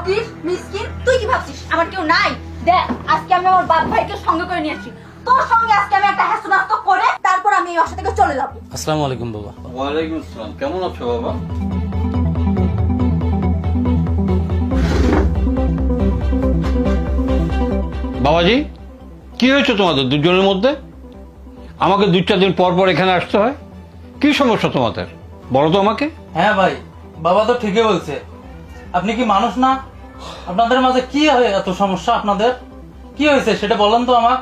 ভাবছিস মিসকিন? তুই কি ভাবছিস আমার কেউ নাই? দেখ আজকে আমি আমার বাপ ভাইকে সঙ্গে করে নিয়ে আসছি। তোর সঙ্গে আজকে আমি একটা হাসনাস্ত করে তারপর আমি এই বাসা থেকে চলে যাবো। আসসালামু আলাইকুম বাবা। ওয়ালাইকুম আসসালাম। কেমন আছো বাবা? বাবাজি, কি হয়েছে তোমাদের দুজনের মধ্যে? আমাকে 2-4 দিন পর পর এখানে আসতে হয়, কি সমস্যা তোমাদের বলো তো আমাকে। হ্যাঁ ভাই, বাবা তো ঠিকই বলছে। আপনি কি মানুষ না? আপনাদের মাঝে কি হয় এত সমস্যা? আপনাদের কি হয়েছে সেটা বলেন তো আমার।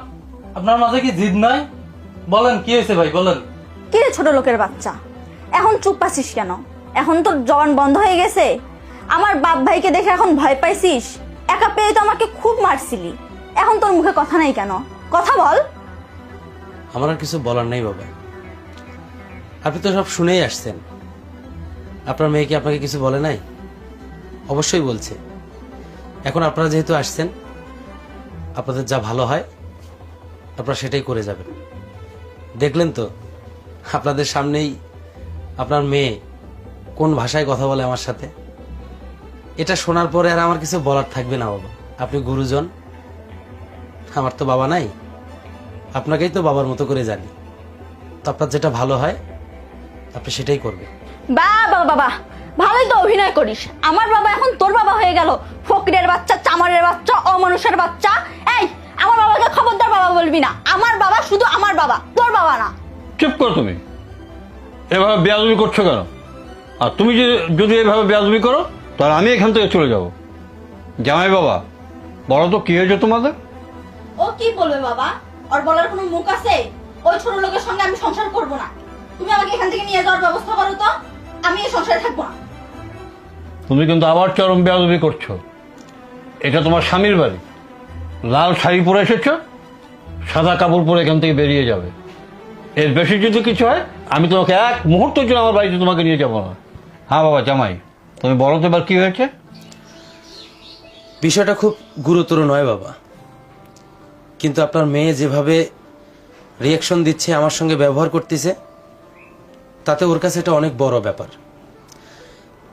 আপনার মাঝে কি জিদ নাই? বলেন কি হয়েছে ভাই, বলেন। কি রে ছোট লোকের বাচ্চা, এখন চুপ আছিস কেন? এখন তোর জবান বন্ধ হয়ে গেছে? আমার বাপ ভাইকে দেখে এখন ভয় পাইছিস? একা পেয়ে তো আমাকে খুব মারছিলি, এখন তোর মুখে কথা নাই কেন? কথা বল। আমার আর কিছু বলার নেই বাবা, আপনি তো সব শুনেই আসছেন। আপনার মেয়ে কি আপনাকে কিছু বলে নাই? অবশ্যই বলছে। এখন আপনারা যেহেতু আসছেন, আপনাদের যা ভালো হয় আপনারা সেটাই করে যাবেন। দেখলেন তো আপনাদের সামনেই আপনার মেয়ে কোন ভাষায় কথা বলে আমার সাথে। এটা শোনার পরে আর আমার কিছু বলার থাকবে না বাবা। আপনি গুরুজন, আমার তো বাবা নাই, আপনাকেই তো বাবার মতো করে জানি। তো আপনার যেটা ভালো হয় আপনি সেটাই করবেন। বাবা বাবা, ভালোই তো অভিনয় করিস। আমার বাবা এখন তোর বাবা হয়ে গেল। ফকিরের বাচ্চা, চামারের বাচ্চা, অমানুষের বাচ্চা। এই, আমার বাবাকে খবরদার বাবা বলবি না। আমার বাবা শুধু আমার বাবা, তোর বাবা না। চুপ করো তুমি, এভাবে বেয়াদবি করছো কেন? আর তুমি যদি এভাবে বেয়াদবি করো তাহলে আমি এখান থেকে চলে যাব। জামাই বাবা, বলো তো কি হয়েছে তোমাদের? ও কি বলবে বাবা? ওর বলার কোনো মুখ আছে? ওই ছোট লোকের সঙ্গে আমি সংসার করব না। তুমি আমাকে এখান থেকে নিয়ে যাওয়ার ব্যবস্থা করো তো, আমি এই সংসারে থাকবো না। তুমি কিন্তু আবার চরম বেয়াদবি করছো। এটা তোমার স্বামীর বাড়ি। লাল শাড়ি পরে এসেছো, সাদা কাপড় পরে এখান থেকে বেরিয়ে যাবে। এর বেশি যদি কিছু হয় আমি তোমাকে এক মুহূর্তের জন্য আমার বাড়িতে তোমাকে নিয়ে যাবো না। হ্যাঁ বাবা জামাই, তুমি বলো তো এবার কি হয়েছে? বিষয়টা খুব গুরুতর নয় বাবা, কিন্তু আপনার মেয়ে যেভাবে রিয়াকশন দিচ্ছে, আমার সঙ্গে ব্যবহার করতেছে, তাতে ওর কাছে এটা অনেক বড় ব্যাপার।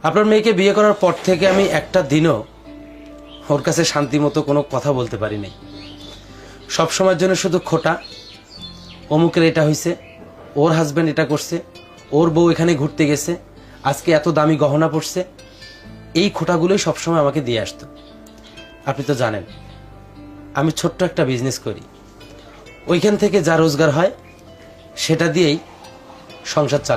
আপনার মেয়েকে বিয়ে করার পর থেকে আমি একটা দিনও ওর কাছে শান্তি মতো কোনো কথা বলতে পারি নাই। সবসময়ের জন্য শুধু খোটা, অমুকের এটা হয়েছে, ওর হাজব্যান্ড এটা করছে, ওর বউ এখানে ঘুরতে গেছে, আজকে এত দামি গহনা পড়ছে। এই খোটাগুলোই সবসময় আমাকে দিয়ে আসতো। আপনি তো জানেন আমি ছোট্ট একটা বিজনেস করি, ওইখান থেকে যা রোজগার হয় সেটা দিয়েই সংসার চালাই।